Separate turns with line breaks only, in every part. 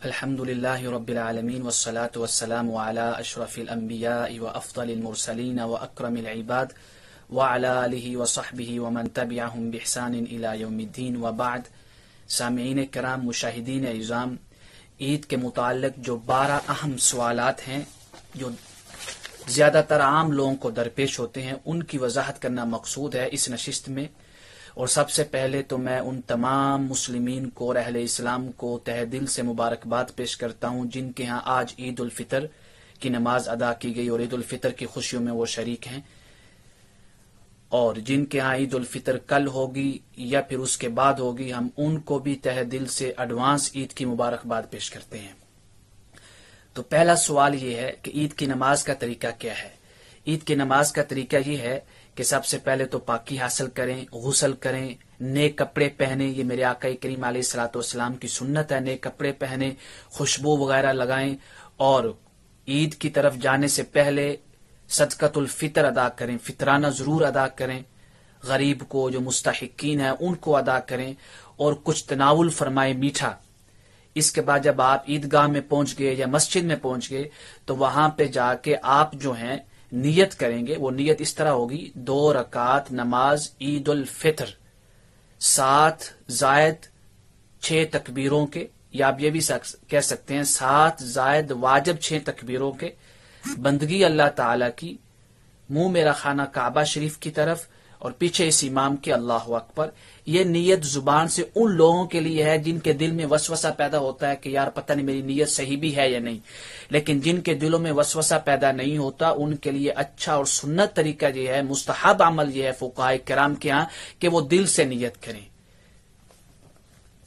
الحمد لله رب العالمين والصلاة والسلام على أشرف الأنبياء وأفضل المرسلين وأكرم العباد وعلى آله وصحبه ومن تبعهم بإحسان إلى يوم الدين وبعد. سامعین کرام، مشاہدین اعظام، عید کے متعلق جو 12 اہم سوالات ہیں جو زیادہ تر عام لوگوں کو درپیش ہوتے ہیں، ان کی وضاحت کرنا مقصود ہے اس نشست میں. اور سب سے پہلے تو میں ان تمام مسلمین کو اور اہل اسلام کو تہ دل سے مبارکباد پیش کرتا ہوں جن کے ہاں آج عید الفطر کی نماز ادا کی گئی اور عید الفطر کی خوشیوں میں وہ شریک ہیں، اور جن کے ہاں عید الفطر کل ہوگی یا پھر اس کے بعد ہوگی، ہم ان کو بھی تہ دل سے ایڈوانس عید کی مبارکباد پیش کرتے ہیں. تو پہلا سوال یہ ہے کہ عید کی نماز کا طریقہ کیا ہے. عید کی نماز کا طریقہ یہ ہے کہ سب سے پہلے تو پاکی حاصل کریں، غسل کریں، نیک کپڑے پہنیں. یہ میرے آقا کریم علیہ الصلوۃ والسلام کی سنت ہے، نیک کپڑے پہنیں، خوشبو وغیرہ لگائیں، اور عید کی طرف جانے سے پہلے صدقۃ الفطر ادا کریں، فطرانہ ضرور ادا کریں، غریب کو جو مستحقین ہیں ان کو ادا کریں، اور کچھ تناول فرمائیں میٹھا. اس کے بعد جب آپ عیدگاہ میں پہنچ گئے یا مسجد میں پہنچ گئے تو وہاں پہ جا کے آپ جو ہیں نیت کریں گے. وہ نیت اس طرح ہوگی: 2 رکعت نماز عید الفطر 7 زائد 6 تکبیروں کے، یا آپ یہ بھی کہہ سکتے ہیں 7 زائد واجب 6 تکبیروں کے، بندگی اللہ تعالی کی، منہ میرا خانہ کعبہ شریف کی طرف اور پیچھے اس امام کے اللہ اکبر. یہ نیت زبان سے ان لوگوں کے لیے ہے جن کے دل میں وسوسہ پیدا ہوتا ہے کہ یار پتہ نہیں میری نیت صحیح بھی ہے یا نہیں. لیکن جن کے دلوں میں وسوسہ پیدا نہیں ہوتا ان کے لیے اچھا اور سنت طریقہ یہ ہے، مستحب عمل یہ ہے فقہائے کرام کے ہاں کہ وہ دل سے نیت کریں.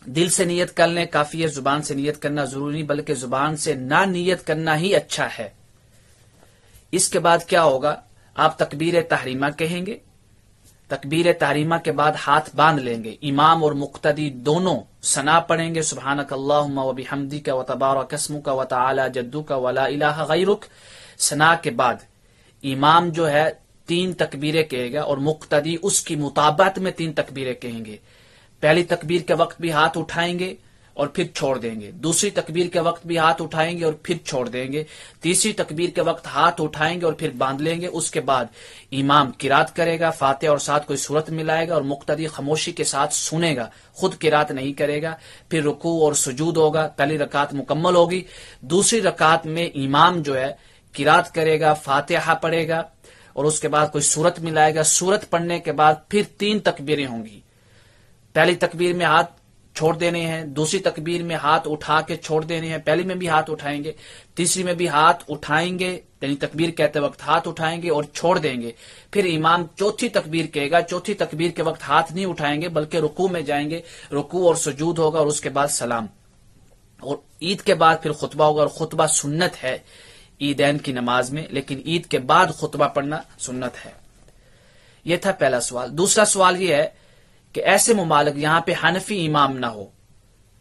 دل سے نیت کر لیں کافی ہے، زبان سے نیت کرنا ضروری نہیں، بلکہ زبان سے نہ نیت کرنا ہی اچھا ہے. اس کے بعد کیا ہوگا؟ آپ تکبیر تحریمہ کہیں گے. تکبیر تحریمہ کے بعد ہاتھ باندھ لیں گے. امام اور مقتدی دونوں ثنا پڑھیں گے: سبحانک اللہم و بحمدک و تبارک اسمک و تعالی جدک و لا الہ غیرک. ثنا کے بعد امام جو ہے 3 تکبیریں کہے گا اور مقتدی اس کی مطابقت میں 3 تکبیریں کہیں گے. پہلی تکبیر کے وقت بھی ہاتھ اٹھائیں گے اور پھر چھوڑ دیں گے. دوسری تکبیر کے وقت بھی ہاتھ اٹھائیں گے اور پھر چھوڑ دیں گے. تیسری تکبیر کے وقت ہاتھ اٹھائیں گے اور پھر باندھ لیں گے. اس کے بعد امام قرات کرے گا، فاتحہ اور ساتھ کوئی سورت ملائے گا اور مقتدی خاموشی کے ساتھ سنے گا، خود قرات نہیں کرے گا. پھر رکوع اور سجود ہوگا. پہلی رکعت مکمل ہوگی. دوسری رکعت میں امام جو ہے قرات کرے گا، فاتحہ پڑھے گا اور اس کے بعد کوئی سورت ملائے گا. سورت پڑھنے کے بعد پھر 3 تکبیریں ہوں گی. پہلی تکبیر میں ہاتھ چھوڑ دینے ہیں، دوسری تکبیر میں ہاتھ اٹھا کے چھوڑ دینے ہیں، پہلی میں بھی ہاتھ اٹھائیں گے، تیسری میں بھی ہاتھ اٹھائیں گے، یعنی تکبیر کہتے وقت ہاتھ اٹھائیں گے اور چھوڑ دیں گے. پھر امام چوتھی تکبیر کہے گا. چوتھی تکبیر کے وقت ہاتھ نہیں اٹھائیں گے بلکہ رکوع میں جائیں گے، رکوع اور سجود ہوگا اور اس کے بعد سلام. اور عید کے بعد پھر خطبہ ہوگا، اور خطبہ سنت ہے عیدین کی نماز میں، لیکن عید کے بعد خطبہ پڑھنا سنت ہے. یہ تھا پہلا سوال. دوسرا سوال یہ ہے کہ ایسے ممالک یہاں پہ حنفی امام نہ ہو،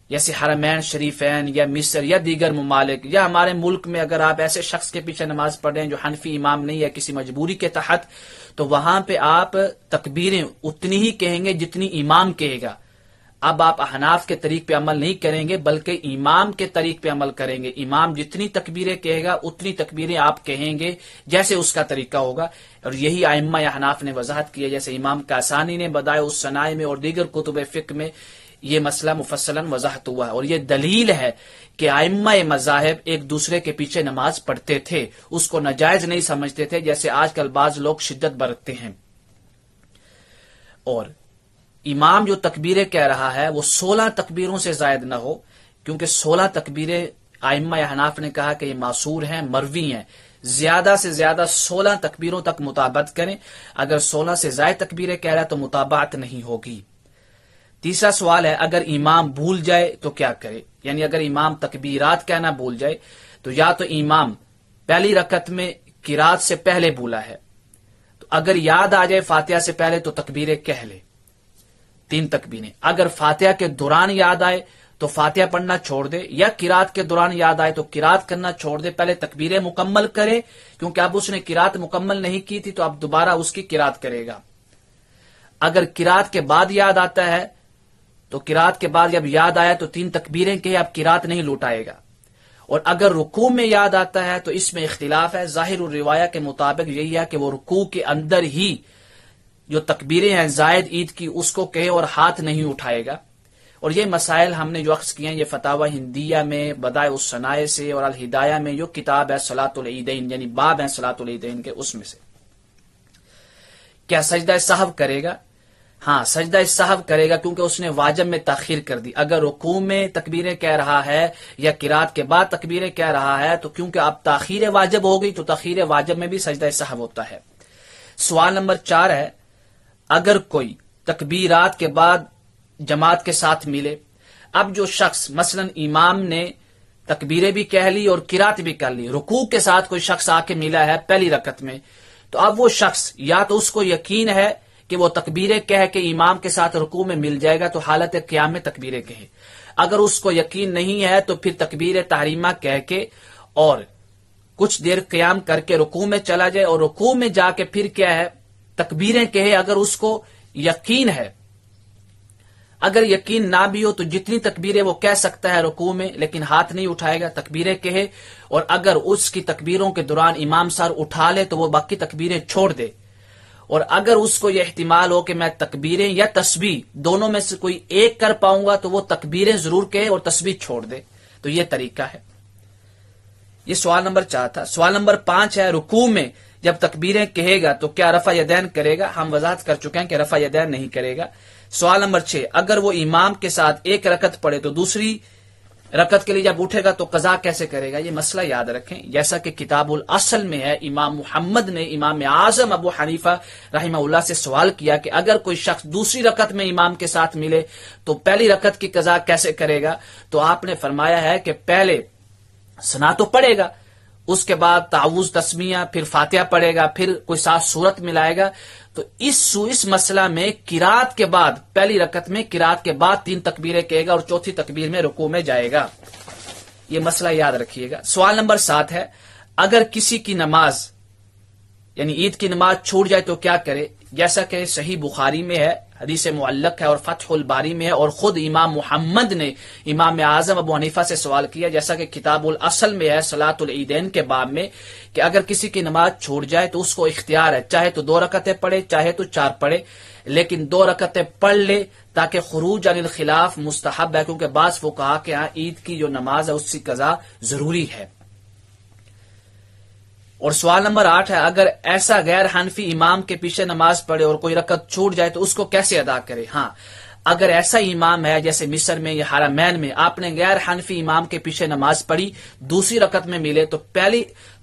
جیسے حرمین شریفین یا مصر یا دیگر ممالک، یا ہمارے ملک میں اگر آپ ایسے شخص کے پیچھے نماز پڑھ رہے ہیں جو حنفی امام نہیں ہے کسی مجبوری کے تحت، تو وہاں پہ آپ تکبیریں اتنی ہی کہیں گے جتنی امام کہے گا. اب آپ احناف کے طریق پہ عمل نہیں کریں گے بلکہ امام کے طریق پہ عمل کریں گے. امام جتنی تکبیریں کہے گا اتنی تکبیریں آپ کہیں گے جیسے اس کا طریقہ ہوگا. اور یہی ائمہ احناف نے وضاحت کی ہے، جیسے امام کاسانی نے بدائع الصنائع میں اور دیگر کتب فقہ میں یہ مسئلہ مفصلاً وضاحت ہوا ہے. اور یہ دلیل ہے کہ ائمہ مذاہب ایک دوسرے کے پیچھے نماز پڑھتے تھے، اس کو ناجائز نہیں سمجھتے تھے جیسے آج کل بعض لوگ شدت برتتے ہیں. اور امام جو تکبیریں کہہ رہا ہے وہ 16 تکبیروں سے زائد نہ ہو، کیونکہ 16 تکبیریں ائمہ احناف نے کہا کہ یہ معصور ہیں، مروی ہیں. زیادہ سے زیادہ 16 تکبیروں تک مطابقت کریں. اگر 16 سے زائد تکبیریں کہہ رہا ہے تو مطابقت نہیں ہوگی. تیسرا سوال ہے اگر امام بھول جائے تو کیا کرے، یعنی اگر امام تکبیرات کہنا بھول جائے تو یا تو امام پہلی رکعت میں قرات سے پہلے بھولا ہے تو اگر یاد آ جائے فاتحہ سے پہلے تو تکبیریں کہہ لے، 3 تکبیریں. اگر فاتحہ کے دوران یاد آئے تو فاتحہ پڑھنا چھوڑ دے، یا قرات کے دوران یاد آئے تو قرات کرنا چھوڑ دے. پہلے تکبیریں مکمل کرے کیونکہ اب اس نے قرات مکمل نہیں کی تھی تو اب دوبارہ اس کی قرات کرے گا. اگر قرات کے بعد یاد آتا ہے تو قرات کے بعد جب یاد آیا تو 3 تکبیریں کہ اب قرات نہیں لوٹائے گا. اور اگر رکوع میں یاد آتا ہے تو اس میں اختلاف ہے. ظاہر الروایہ کے مطابق یہی ہے کہ وہ رکوع کے اندر ہی جو تکبیریں ہیں زائد عید کی اس کو کہے اور ہاتھ نہیں اٹھائے گا. اور یہ مسائل ہم نے جو عکس کیے ہیں یہ فتاوی ہندیہ میں بدائع الصنائع سے اور الہدایہ میں جو کتاب ہے صلاۃ العیدین یعنی باب ہیں صلاۃ العیدین کے اس میں سے. کیا سجدہ سہو کرے گا؟ ہاں سجدہ سہو کرے گا کیونکہ اس نے واجب میں تاخیر کر دی. اگر رکوع میں تکبیریں کہہ رہا ہے یا قرات کے بعد تکبیریں کہہ رہا ہے تو کیونکہ اب تاخیر واجب ہو گئی تو تاخیر واجب میں بھی سجدہ سہو ہوتا ہے. سوال نمبر 4 ہے اگر کوئی تکبیرات کے بعد جماعت کے ساتھ ملے. اب جو شخص مثلا امام نے تکبیریں بھی کہہ لی اور قرات بھی کر لی, رکوع کے ساتھ کوئی شخص آ کے ملا ہے پہلی رکعت میں, تو اب وہ شخص یا تو اس کو یقین ہے کہ وہ تکبیریں کہہ کے امام کے ساتھ رکوع میں مل جائے گا تو حالت قیام میں تکبیریں کہے. اگر اس کو یقین نہیں ہے تو پھر تکبیر تحریمہ کہہ کے اور کچھ دیر قیام کر کے رکوع میں چلا جائے اور رکوع میں جا کے پھر کیا ہے تکبیریں کہے اگر اس کو یقین ہے. اگر یقین نہ بھی ہو تو جتنی تکبیریں وہ کہہ سکتا ہے رکوع میں لیکن ہاتھ نہیں اٹھائے گا, تکبیریں کہے. اور اگر اس کی تکبیروں کے دوران امام سر اٹھا لے تو وہ باقی تکبیریں چھوڑ دے. اور اگر اس کو یہ احتمال ہو کہ میں تکبیریں یا تسبیح دونوں میں سے کوئی ایک کر پاؤں گا تو وہ تکبیریں ضرور کہے اور تسبیح چھوڑ دے. تو یہ طریقہ ہے. یہ سوال نمبر 4 تھا. سوال نمبر 5 ہے رکوع میں جب تکبیریں کہے گا تو کیا رفع یدین کرے گا؟ ہم وضاحت کر چکے ہیں کہ رفع یدین نہیں کرے گا. سوال نمبر 6 اگر وہ امام کے ساتھ ایک رکعت پڑھے تو دوسری رکعت کے لیے جب اٹھے گا تو قضا کیسے کرے گا؟ یہ مسئلہ یاد رکھیں جیسا کہ کتاب الاصل میں ہے. امام محمد نے امام اعظم ابو حنیفہ رحمہ اللہ سے سوال کیا کہ اگر کوئی شخص دوسری رکعت میں امام کے ساتھ ملے تو پہلی رکعت کی قضا کیسے کرے گا؟ تو آپ نے فرمایا ہے کہ پہلے ثنا تو پڑھے گا, اس کے بعد تعوذ تسمیہ, پھر فاتحہ پڑھے گا, پھر کوئی ساتھ سورت ملائے گا. تو اس مسئلہ میں قرات کے بعد پہلی رکعت میں قرات کے بعد 3 تکبیریں کہے گا اور چوتھی تکبیر میں رکوع میں جائے گا. یہ مسئلہ یاد رکھیے گا. سوال نمبر 7 ہے اگر کسی کی نماز یعنی عید کی نماز چھوٹ جائے تو کیا کرے؟ جیسا کہ صحیح بخاری میں ہے, حدیث معلق ہے اور فتح الباری میں ہے, اور خود امام محمد نے امام اعظم ابو حنیفہ سے سوال کیا جیسا کہ کتاب الاصل میں ہے صلاۃ العیدین کے باب میں کہ اگر کسی کی نماز چھوٹ جائے تو اس کو اختیار ہے, چاہے تو 2 رکعتیں پڑھے چاہے تو 4 پڑھے, لیکن 2 رکعتیں پڑھ لے تاکہ خروج عن الخلاف مستحب ہے, کیونکہ بعض فقہا کہ عید کی جو نماز ہے اس کی قضا ضروری ہے. اور سوال نمبر 8 ہے اگر ایسا غیر حنفی امام کے پیچھے نماز پڑھے اور کوئی رکعت چھوٹ جائے تو اس کو کیسے ادا کرے؟ ہاں اگر ایسا امام ہے جیسے مصر میں یا حرمین میں آپ نے غیر حنفی امام کے پیچھے نماز پڑھی, دوسری رکعت میں ملے تو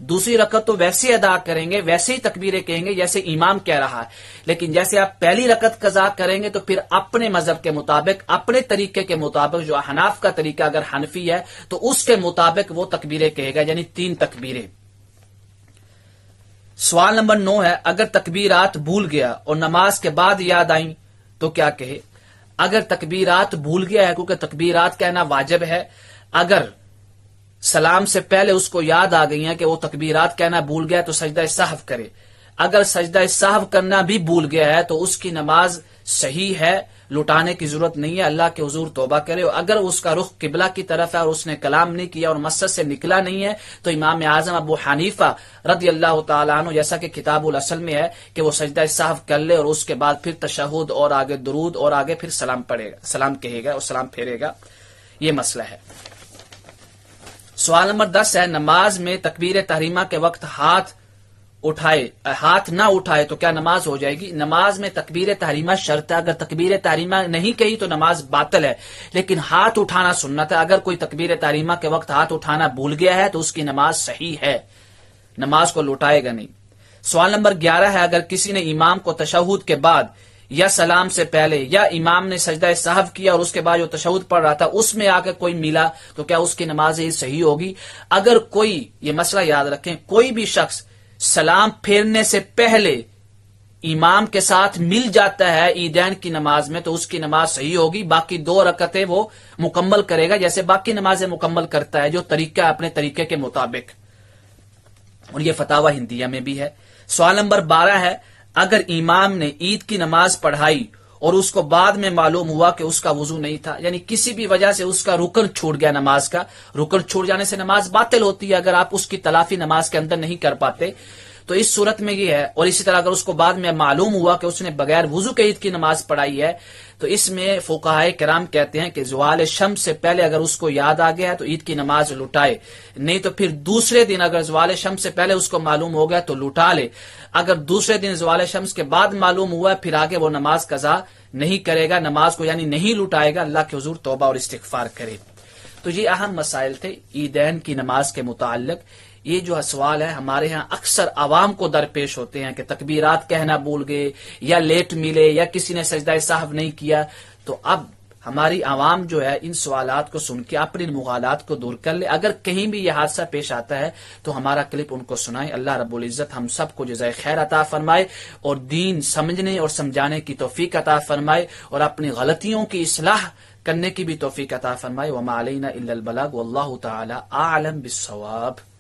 دوسری رکعت تو ویسے ادا کریں گے, ویسے ہی تکبیریں کہیں گے جیسے امام کہہ رہا ہے, لیکن جیسے آپ پہلی رکعت قضا کریں گے تو پھر اپنے مذہب کے مطابق اپنے طریقے کے مطابق جو احناف کا طریقہ اگر حنفی ہے تو اس کے مطابق وہ تکبیریں کہے گا یعنی 3 تکبیریں. سوال نمبر 9 ہے اگر تکبیرات بھول گیا اور نماز کے بعد یاد آئیں تو کیا کہے؟ اگر تکبیرات بھول گیا ہے کیونکہ تکبیرات کہنا واجب ہے, اگر سلام سے پہلے اس کو یاد آ گئی ہیں کہ وہ تکبیرات کہنا بھول گیا تو سجدہ سہو کرے. اگر سجدہ سہو کرنا بھی بھول گیا ہے تو اس کی نماز صحیح ہے, لٹانے کی ضرورت نہیں ہے, اللہ کے حضور توبہ کرے. اور اگر اس کا رخ قبلہ کی طرف ہے اور اس نے کلام نہیں کیا اور مسجد سے نکلا نہیں ہے تو امام اعظم ابو حنیفہ رضی اللہ تعالیٰ عنہ جیسا کہ کتاب الاصل میں ہے کہ وہ سجدہ سہو کر لے اور اس کے بعد پھر تشہد اور آگے درود اور آگے پھر سلام پڑھے گا, سلام کہے گا اور سلام پھیرے گا. یہ مسئلہ ہے. سوال نمبر 10 ہے نماز میں تکبیر تحریمہ کے وقت ہاتھ نہ اٹھائے تو کیا نماز ہو جائے گی؟ نماز میں تکبیر تحریمہ شرط ہے, اگر تکبیر تحریمہ نہیں کہی تو نماز باطل ہے, لیکن ہاتھ اٹھانا سنت ہے. اگر کوئی تکبیر تحریمہ کے وقت ہاتھ اٹھانا بھول گیا ہے تو اس کی نماز صحیح ہے, نماز کو لوٹائے گا نہیں. سوال نمبر 11 ہے اگر کسی نے امام کو تشہد کے بعد یا سلام سے پہلے یا امام نے سجدہ سہو کیا اور اس کے بعد جو تشہد پڑھ رہا تھا اس میں آ کے کوئی ملا تو کیا اس کی نماز صحیح ہوگی؟ اگر کوئی, یہ مسئلہ یاد رکھیں, کوئی بھی شخص سلام پھیرنے سے پہلے امام کے ساتھ مل جاتا ہے عیدین کی نماز میں تو اس کی نماز صحیح ہوگی, باقی 2 رکعتیں وہ مکمل کرے گا جیسے باقی نمازیں مکمل کرتا ہے جو طریقہ اپنے طریقے کے مطابق, اور یہ فتاوی ہندیہ میں بھی ہے. سوال نمبر 12 ہے اگر امام نے عید کی نماز پڑھائی اور اس کو بعد میں معلوم ہوا کہ اس کا وضو نہیں تھا، یعنی کسی بھی وجہ سے اس کا رکن چھوٹ گیا نماز کا، رکن چھوٹ جانے سے نماز باطل ہوتی ہے اگر آپ اس کی تلافی نماز کے اندر نہیں کر پاتے، تو اس صورت میں یہ ہے۔ اور اسی طرح اگر اس کو بعد میں معلوم ہوا کہ اس نے بغیر وضو کے عید کی نماز پڑھائی ہے، تو اس میں فقہائے کرام کہتے ہیں کہ زوال شمس سے پہلے اگر اس کو یاد آ گیا ہے تو عید کی نماز لٹائے، نہیں تو پھر دوسرے دن اگر زوال شمس سے پہلے اس کو معلوم ہو گیا تو لٹا لے، اگر دوسرے دن زوال شمس کے بعد معلوم ہوا ہے پھر آگے وہ نماز قضا نہیں کرے گا، نماز کو یعنی نہیں لٹائے گا، اللہ کے حضور توبہ اور استغفار کرے۔ تو یہ اہم مسائل تھے عیدین کی نماز کے متعلق۔ یہ جو سوال ہے ہمارے ہاں اکثر عوام کو درپیش ہوتے ہیں کہ تکبیرات کہنا بھول گئے یا لیٹ ملے یا کسی نے سجدہ سہو نہیں کیا، تو اب ہماری عوام جو ہے ان سوالات کو سن کے اپنی مغالات کو دور کر لے، اگر کہیں بھی یہ حادثہ پیش آتا ہے تو ہمارا کلپ ان کو سنائے۔ اللہ رب العزت ہم سب کو جزائے خیر عطا فرمائے اور دین سمجھنے اور سمجھانے کی توفیق عطا فرمائے اور اپنی غلطیوں کی اصلاح کرنے کی بھی توفیق عطا فرمائے۔ وما علینا الا البلاغ واللہ تعالی اعلم بالصواب۔